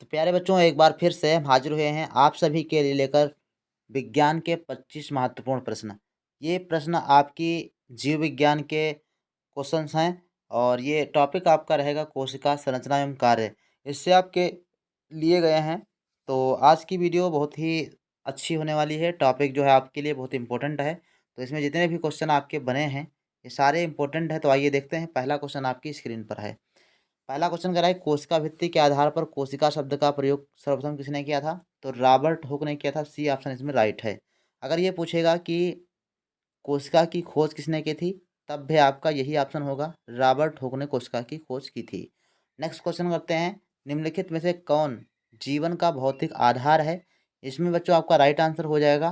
तो प्यारे बच्चों, एक बार फिर से हम हाजिर हुए हैं आप सभी के लिए लेकर विज्ञान के 25 महत्वपूर्ण प्रश्न। ये प्रश्न आपकी जीव विज्ञान के क्वेश्चंस हैं और ये टॉपिक आपका रहेगा कोशिका संरचना एवं कार्य। इससे आपके लिए गए हैं। तो आज की वीडियो बहुत ही अच्छी होने वाली है। टॉपिक जो है आपके लिए बहुत इंपॉर्टेंट है। तो इसमें जितने भी क्वेश्चन आपके बने हैं ये सारे इंपॉर्टेंट है। तो आइए देखते हैं। पहला क्वेश्चन आपकी स्क्रीन पर है। पहला क्वेश्चन कह रहा है कोशिका भित्ति के आधार पर कोशिका शब्द का प्रयोग सर्वप्रथम किसने किया था? तो रॉबर्ट हुक ने किया था। सी ऑप्शन इसमें राइट है। अगर ये पूछेगा कि कोशिका की खोज किसने की थी, तब भी आपका यही ऑप्शन होगा, रॉबर्ट हुक ने कोशिका की खोज की थी। नेक्स्ट क्वेश्चन करते हैं, निम्नलिखित में से कौन जीवन का भौतिक आधार है? इसमें बच्चों आपका राइट आंसर हो जाएगा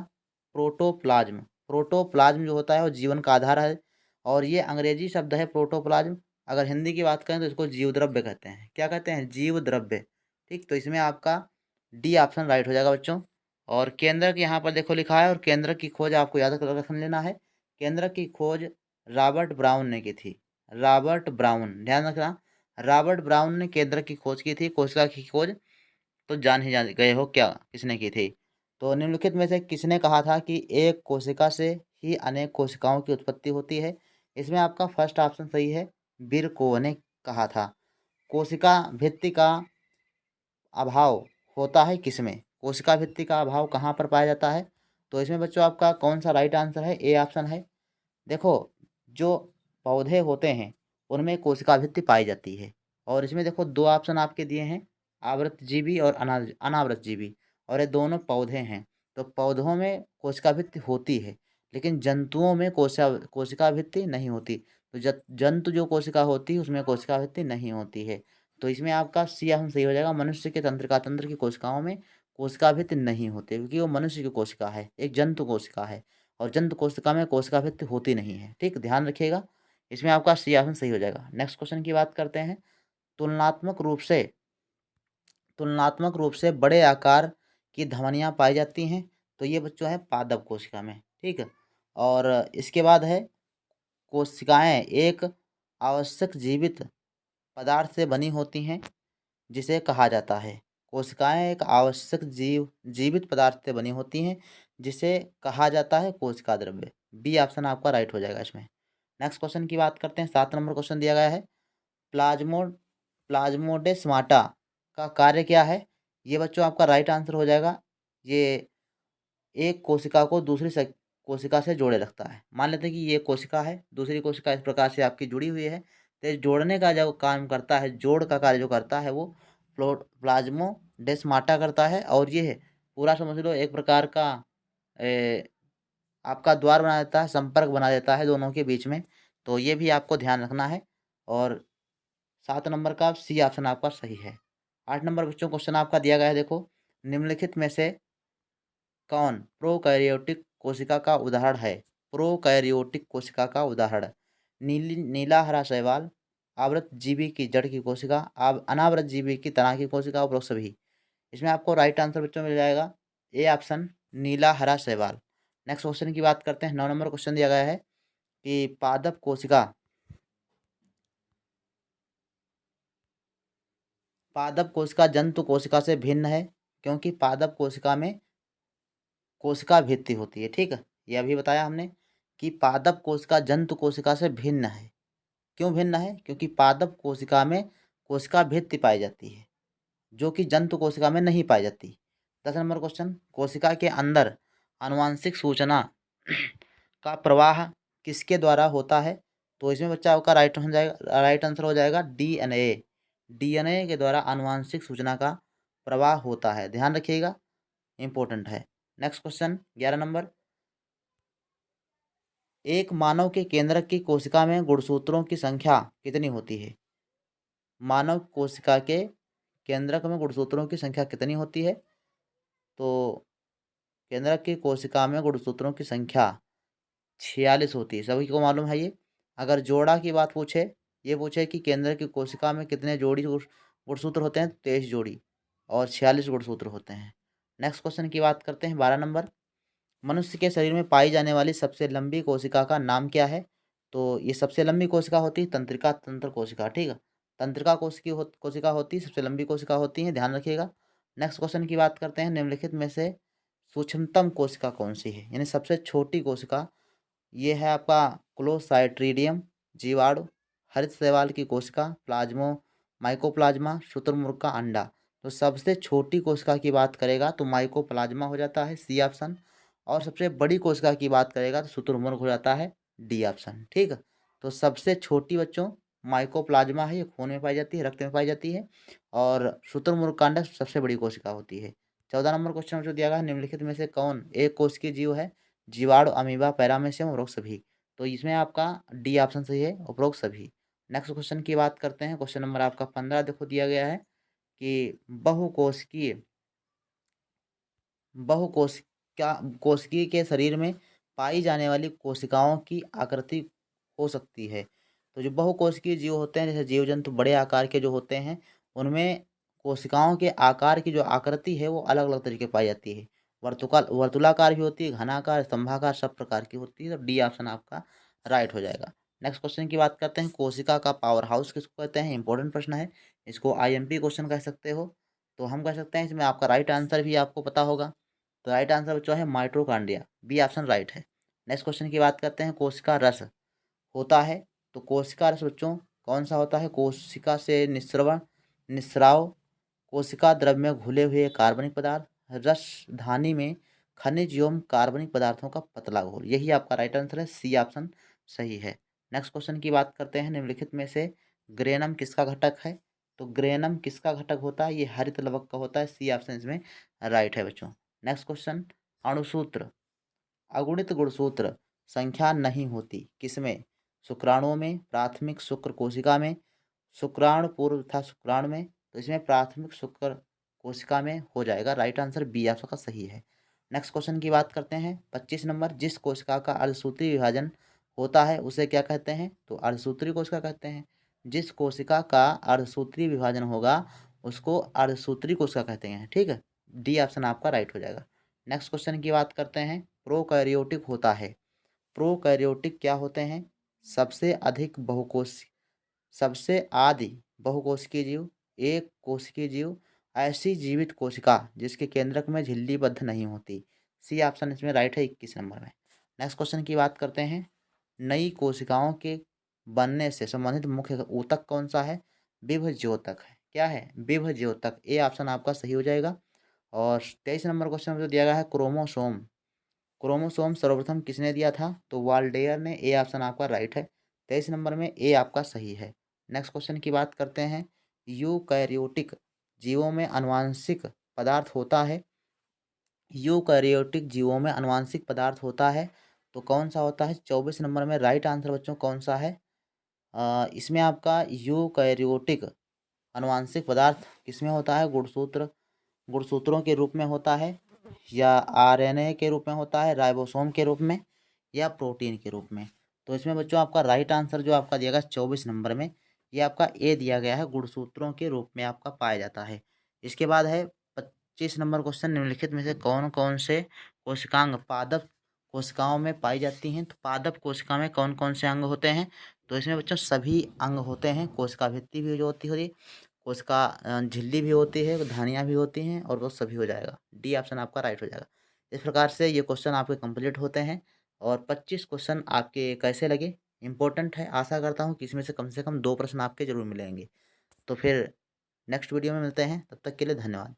प्रोटोप्लाज्म। प्रोटोप्लाज्म जो होता है वो जीवन का आधार है और ये अंग्रेजी शब्द है प्रोटोप्लाज्म। अगर हिंदी की बात करें तो इसको जीव द्रव्य कहते हैं। क्या कहते हैं? जीव द्रव्य। ठीक, तो इसमें आपका डी ऑप्शन राइट हो जाएगा बच्चों। और केंद्रक यहाँ पर देखो लिखा है और केंद्रक की खोज आपको याद कर रख लेना है। केंद्रक की खोज रॉबर्ट ब्राउन ने की थी। रॉबर्ट ब्राउन, ध्यान रखना, रॉबर्ट ब्राउन ने केंद्रक की खोज की थी। कोशिका की खोज तो जान गए हो क्या किसने की थी। तो निम्नलिखित में से किसने कहा था कि एक कोशिका से ही अनेक कोशिकाओं की उत्पत्ति होती है? इसमें आपका फर्स्ट ऑप्शन सही है, बिरको ने कहा था। कोशिका भित्ति का अभाव होता है किसमें? कोशिका भित्ति का अभाव कहाँ पर पाया जाता है? तो इसमें बच्चों आपका कौन सा राइट आंसर है? ए ऑप्शन है। देखो, जो पौधे होते हैं उनमें कोशिका भित्ति पाई जाती है। और इसमें देखो दो ऑप्शन आपके दिए हैं, आवृतजीवी और अनावृतजीवी, और ये दोनों पौधे हैं। तो पौधों में कोशिका भित्ति होती है लेकिन जंतुओं में कोशिका भित्ति नहीं होती। तो जंतु जो कोशिका होती है उसमें कोशिका भित्ति नहीं होती है। तो इसमें आपका सी ऑप्शन सही हो जाएगा। मनुष्य के तंत्रिका तंत्र की कोशिकाओं में कोशिका भित्ति नहीं होती क्योंकि वो मनुष्य की कोशिका है, एक जंतु कोशिका है और जंतु कोशिका में कोशिका भित्ति होती नहीं है। ठीक, ध्यान रखिएगा। इसमें आपका सी ऑप्शन सही हो जाएगा। नेक्स्ट क्वेश्चन की बात करते हैं। तुलनात्मक रूप से तुलनात्मक रूप से बड़े आकार की धमनियाँ पाई जाती हैं। तो ये बच्चों है पादप कोशिका में। ठीक है, और इसके बाद है कोशिकाएं एक आवश्यक जीवित पदार्थ से बनी होती हैं जिसे कहा जाता है। कोशिकाएं एक आवश्यक जीवित पदार्थ से बनी होती हैं जिसे कहा जाता है कोशिका द्रव्य। बी ऑप्शन आपका राइट हो जाएगा इसमें। नेक्स्ट क्वेश्चन की बात करते हैं। 7 नंबर क्वेश्चन दिया गया है, प्लाज्मोडेस्माटा का कार्य क्या है? ये बच्चों आपका राइट आंसर हो जाएगा। ये एक कोशिका को दूसरी कोशिका से जोड़े रखता है। मान लेते हैं कि ये कोशिका है, दूसरी कोशिका इस प्रकार से आपकी जुड़ी हुई है, तो जोड़ने का जो काम करता है, जोड़ का कार्य जो करता है वो प्लाज्मोडेस्माटा करता है। और ये है पूरा समझ लो एक प्रकार का आपका द्वार बना देता है, संपर्क बना देता है दोनों के बीच में। तो ये भी आपको ध्यान रखना है। और 7 नंबर का सी ऑप्शन आपका सही है। 8 नंबर बच्चों क्वेश्चन आपका दिया गया है। देखो, निम्नलिखित में से कौन प्रोकैरियोटिक कोशिका का उदाहरण है? प्रोकैरियोटिक कोशिका का उदाहरण, नीला हरा शैवाल, आवृत जीवी की जड़ की कोशिका, अनावृत जीवी की तना की कोशिका, उपरोक्त सभी। इसमें आपको राइट आंसर बच्चों मिल जाएगा ए ऑप्शन, नीला हरा शैवाल। नेक्स्ट क्वेश्चन की बात करते हैं। 9 नंबर क्वेश्चन दिया गया है कि पादप कोशिका जंतु कोशिका से भिन्न है क्योंकि पादप कोशिका में कोशिका भित्ति होती है। ठीक है, ये अभी बताया हमने कि पादप कोशिका जंतु कोशिका से भिन्न है। क्यों भिन्न है? क्योंकि पादप कोशिका में कोशिका भित्ति पाई जाती है जो कि जंतु कोशिका में नहीं पाई जाती। 10 नंबर क्वेश्चन, कोशिका के अंदर आनुवांशिक सूचना का प्रवाह किसके द्वारा होता है? तो इसमें बच्चा आपका राइट आंसर हो जाएगा डीएनए। डीएनए के द्वारा आनुवांशिक सूचना का प्रवाह होता है। ध्यान रखिएगा, इंपॉर्टेंट है। नेक्स्ट क्वेश्चन 11 नंबर, एक मानव के केंद्रक की कोशिका में गुणसूत्रों की संख्या कितनी होती है? मानव कोशिका के केंद्रक में गुणसूत्रों की संख्या कितनी होती है? तो केंद्रक की कोशिका में गुणसूत्रों की संख्या 46 होती है। सभी को मालूम है ये। अगर जोड़ा की बात पूछे, ये पूछे कि केंद्र की कोशिका में कितने जोड़ी गुणसूत्र होते हैं, 23 जोड़ी और 46 गुणसूत्र होते हैं। नेक्स्ट क्वेश्चन की बात करते हैं। 12 नंबर, मनुष्य के शरीर में पाई जाने वाली सबसे लंबी कोशिका का नाम क्या है? तो ये सबसे लंबी कोशिका होती है तंत्रिका तंत्र कोशिका। ठीक है, तंत्रिका कोशिका होती है, सबसे लंबी कोशिका होती है, ध्यान रखिएगा। नेक्स्ट क्वेश्चन की बात करते हैं, निम्नलिखित में से सूक्ष्मतम कोशिका कौन सी है, यानी सबसे छोटी कोशिका। ये है आपका क्लोस्ट्रीडियम, जीवाणु, हरित शैवाल की कोशिका, प्लाज्मो माइकोप्लाज्मा, शुतुरमुर्ग का अंडा। तो सबसे छोटी कोशिका की बात करेगा तो माइकोप्लाज्मा हो जाता है, सी ऑप्शन। और सबसे बड़ी कोशिका की बात करेगा तो शुतुरमुर्ग हो जाता है, डी ऑप्शन। ठीक है, तो सबसे छोटी बच्चों माइकोप्लाज्मा है, ये खून में पाई जाती है, रक्त में पाई जाती है। और शुतुरमुर्ग का अंडा सबसे बड़ी कोशिका होती है। 14 नंबर क्वेश्चन जो दिया गया है, निम्नलिखित में से कौन एक कोशिकीय जीव है, जीवाणु, अमीबा, पैरामीशियम, उपरोक्त सभी। तो इसमें आपका डी ऑप्शन सही है, उपरोक्त सभी। नेक्स्ट क्वेश्चन की बात करते हैं, क्वेश्चन नंबर आपका 15 देखो दिया गया है कि कोशिकीय के शरीर में पाई जाने वाली कोशिकाओं की आकृति हो सकती है। तो जो बहुकोशिकीय जीव होते हैं, जैसे जीव जंतु बड़े आकार के जो होते हैं, उनमें कोशिकाओं के आकार की जो आकृति है वो अलग अलग तरीके पाई जाती है। वर्तुलाकार भी होती है, घनाकार, स्तंभाकार, सब प्रकार की होती है। तो डी ऑप्शन आपका राइट हो जाएगा। नेक्स्ट क्वेश्चन की बात करते हैं, कोशिका का पावर हाउस किसको कहते हैं, इंपॉर्टेंट प्रश्न है, इसको IMP क्वेश्चन कह सकते हो। तो हम कह सकते हैं इसमें आपका राइट आंसर भी आपको पता होगा। तो राइट आंसर बच्चों है माइटोकॉन्ड्रिया, बी ऑप्शन राइट है। नेक्स्ट क्वेश्चन की बात करते हैं, कोशिका रस होता है, तो कोशिका रस बच्चों कौन सा होता है, कोशिका से निस्राव, कोशिका द्रव में घुले हुए कार्बनिक पदार्थ, रसधानी में खनिज एवं कार्बनिक पदार्थों का पतला घोल। यही आपका राइट आंसर है, सी ऑप्शन सही है। नेक्स्ट क्वेश्चन की बात करते हैं, निम्नलिखित में से ग्रेनम किसका घटक है। तो ग्रेनम किसका घटक होता है, ये हरित लवक का होता है, सी ऑप्शन इसमें राइट है बच्चों। नेक्स्ट क्वेश्चन, अणुसूत्र अगुणित गुणसूत्र संख्या नहीं होती किसमें, शुक्राणुओं में, प्राथमिक शुक्र कोशिका में, शुक्राणु पूर्व तथा शुक्राणु में। तो इसमें प्राथमिक शुक्र कोशिका में हो जाएगा, राइट आंसर बी आपका सही है। नेक्स्ट क्वेश्चन की बात करते हैं, 25 नंबर, जिस कोशिका का अर्धसूत्री विभाजन होता है उसे क्या कहते हैं, तो अर्धसूत्री कोशिका कहते हैं। जिस कोशिका का अर्धसूत्री विभाजन होगा उसको अर्धसूत्री कोशिका कहते हैं। ठीक है, डी ऑप्शन आपका राइट हो जाएगा। नेक्स्ट क्वेश्चन की बात करते हैं, प्रोकैरियोटिक होता है, प्रोकैरियोटिक क्या होते हैं, सबसे अधिक बहुकोश सबसे आदि बहुकोशिकीय जीव, एक कोशिकीय जीव, ऐसी जीवित कोशिका जिसके केंद्रक में झिल्लीबद्ध नहीं होती। सी ऑप्शन इसमें राइट है 21 नंबर में। नेक्स्ट क्वेश्चन की बात करते हैं, नई कोशिकाओं के बनने से संबंधित मुख्य ऊतक कौन सा है, विभज्योतक है। क्या है, विभज्योतक, ए ऑप्शन आपका सही हो जाएगा। और 23 नंबर क्वेश्चन जो दिया गया है, क्रोमोसोम क्रोमोसोम सर्वप्रथम किसने दिया था, तो वाल्डेयर ने, ए ऑप्शन आपका राइट है। 23 नंबर में ए आपका सही है। नेक्स्ट क्वेश्चन की बात करते हैं, यूकैरियोटिक जीवों में आनुवांशिक पदार्थ होता है, यूकैरियोटिक जीवों में आनुवांशिक पदार्थ होता है तो कौन सा होता है, 24 नंबर में राइट आंसर बच्चों कौन सा है, इसमें आपका यूकैरियोटिक आनुवांशिक पदार्थ किसमें होता है, गुणसूत्रों के रूप में होता है, या RNA के रूप में होता है, राइबोसोम के रूप में, या प्रोटीन के रूप में। तो इसमें बच्चों आपका राइट आंसर जो आपका दिया गया 24 नंबर में, ये आपका ए दिया गया है, गुणसूत्रों के रूप में आपका पाया जाता है। इसके बाद है 25 नंबर क्वेश्चन, निम्नलिखित में से कौन कौन से कोशिकांग पादप कोशिकाओं में पाई जाती हैं। तो पादप कोशिका में कौन कौन से अंग होते हैं, तो इसमें बच्चों सभी अंग होते हैं, कोशिका भित्ति भी जो होती है, कोशिका झिल्ली भी होती है, धानियाँ भी होती हैं, और वो सभी हो जाएगा, डी ऑप्शन आपका राइट हो जाएगा। इस प्रकार से ये क्वेश्चन आपके कंप्लीट होते हैं। और 25 क्वेश्चन आपके कैसे लगे, इम्पोर्टेंट है, आशा करता हूँ कि इसमें से कम 2 प्रश्न आपके जरूर मिलेंगे। तो फिर नेक्स्ट वीडियो में मिलते हैं, तब तक के लिए धन्यवाद।